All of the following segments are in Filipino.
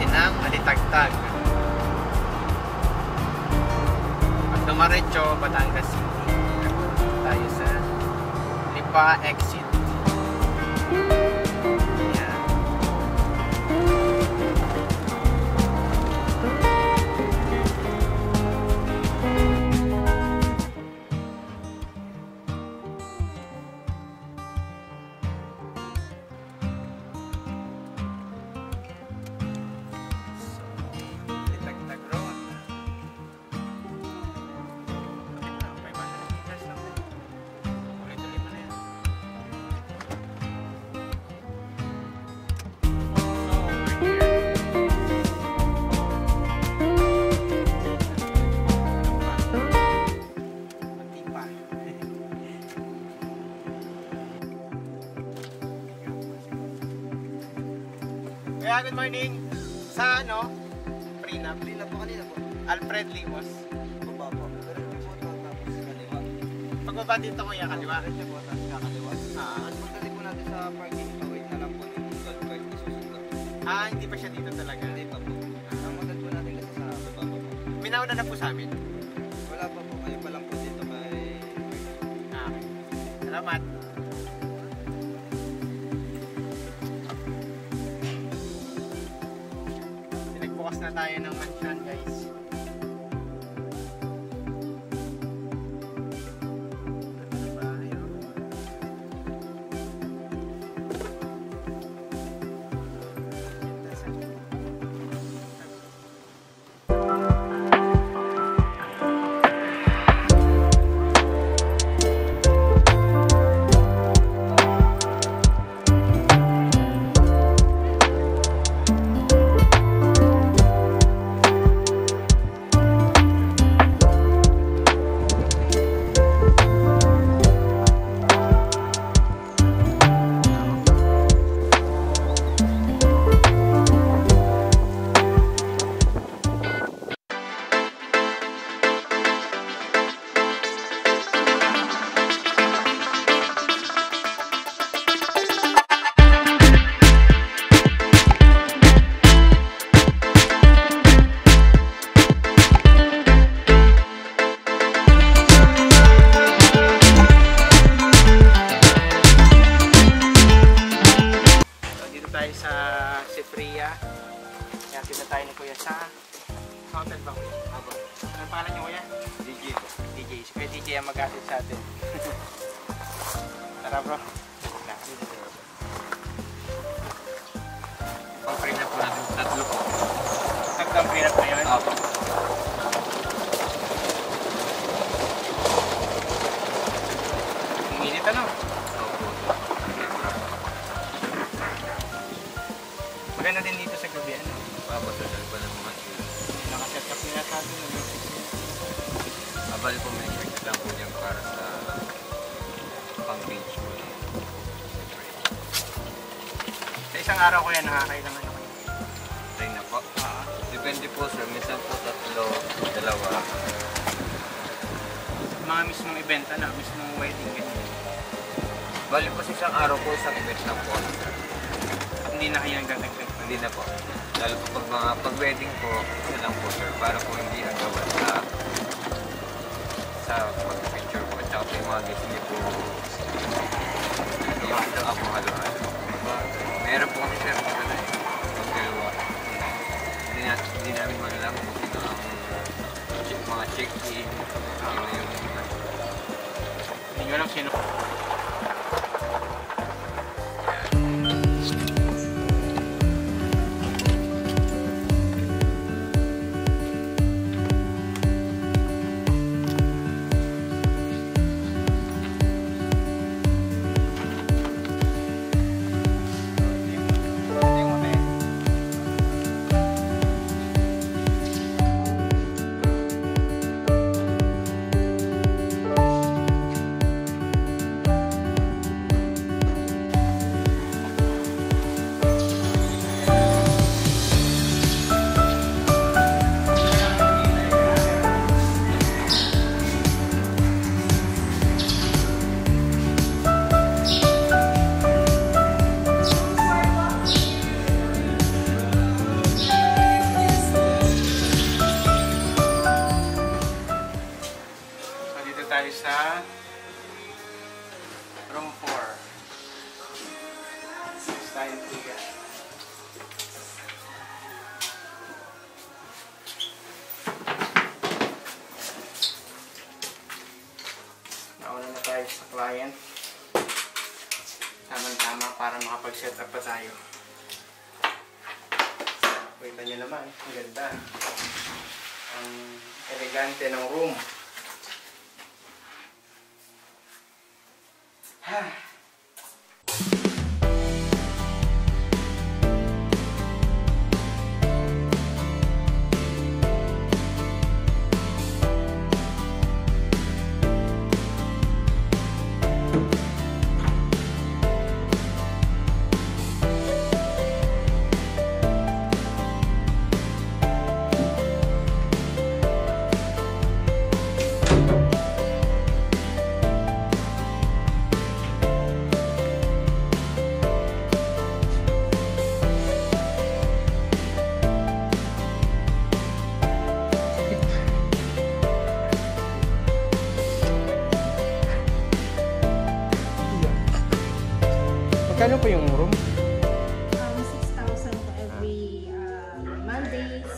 kasi ng Alitagtag. Pag dumaretso, Batangas City. Tayo sa Lipa exit. Ayan. Kaya good morning sa ano? Prenup po kanina po. Alfred Limos. Baba po. Tapos kaliwa. Pagbaba dito kuya, kaliwa. Diretso po, tapos kakaliwa. At pagdating po natin sa parking, wait na lang po yung golf cart na susunod. Hindi pa siya dito talaga? Hindi pa po. Ang magad po natin kasi sa baba po. Minauna na po sa amin? Wala pa po. Kayo pa lang po dito may parking. Salamat. Bukas na tayo ng mansion, guys. Tayo sa Sipria. Kaya kita tayo ni Kuya sa hotel ba Kuya? Aba. Anong pangalan niyo Kuya? DJ po. DJ. Si Kuya DJ ang mag-atid sa atin. Tara bro. Ang prenup po natin. Tatlo po. Tatlo ang prenup na yun? Opo. Ang init ano? Maganda din dito sa gabi, ano? Papasasal pa ng mga yun. Nakaset up nila sa atin. Abal po may check lang po dyan para sa pang-beach po. Sa isang araw ko yan, nakakailang ano kayo? Train na po? Depende po sir, minsan po 3, 2. Mga mismong event, ano? Mismong wedding, ganyan. Bali po sa isang araw po, isang event lang po. Hindi na kayo nagdagdag? Hindi na po. Lalo po pag mga pag-wedding po, isa lang po sir, para po hindi agawan sa pag-picture po. At saka po yung mga guests hindi po yung ako halo-halo. Meron po kami sir, ito na pagdalawa. Hindi namin malalang po ito ang mga check-in. Hindi nyo lang sino. tayo ng bigas. Nauna na tayo sa client. Tama-tama para makapag-set up pa tayo. Kita nyo naman, ang ganda. Ang elegante ng room. Magkano po yung room? 6,000 po every Mondays.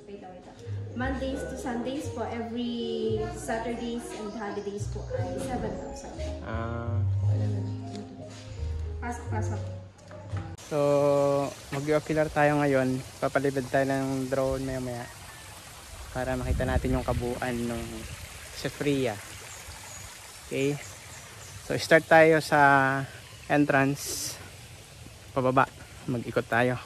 Wait. Mondays to Sundays po. Every Saturdays and holidays po ay 7,000. Pasok. So, mag-ocular tayo ngayon. Papalibad tayo ng drone maya para makita natin yung kabuuan ng Sefria. Okay. So, start tayo sa entrance, pababa, mag-ikot tayo.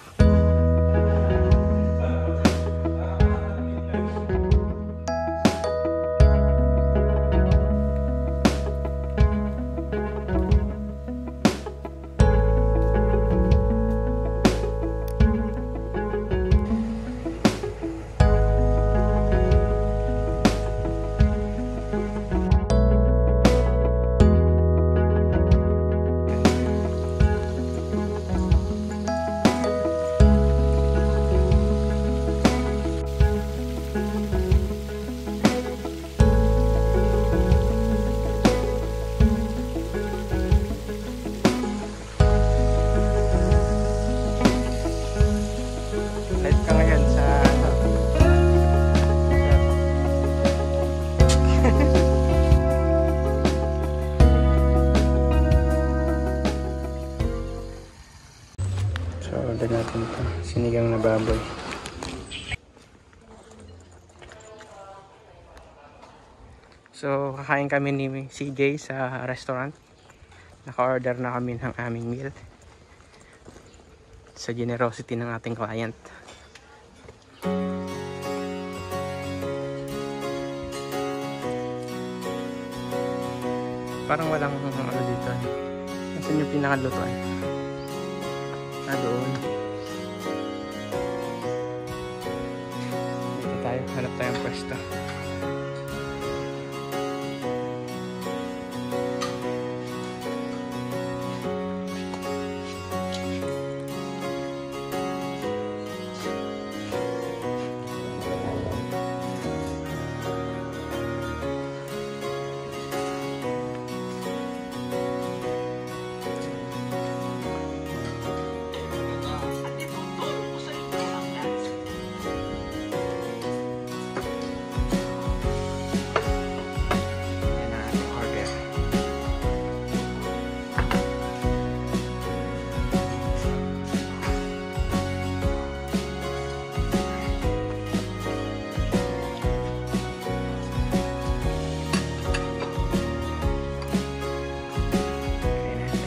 Order natin ito, sinigang na baboy. So kakain kami ni CJ sa restaurant. Naka-order na kami ng aming meal sa generosity ng ating client. Parang walang ano dito. Nasaan yung pinakalutuan? Doon. Dito tayo, hanap tayong pwesto.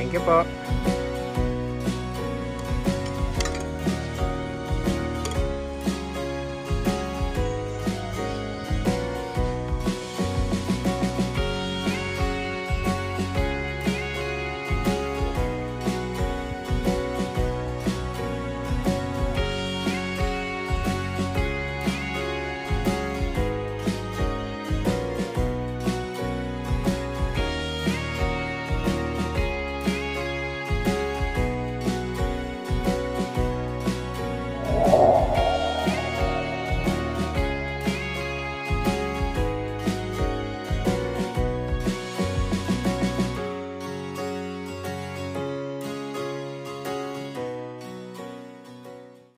Thank you po.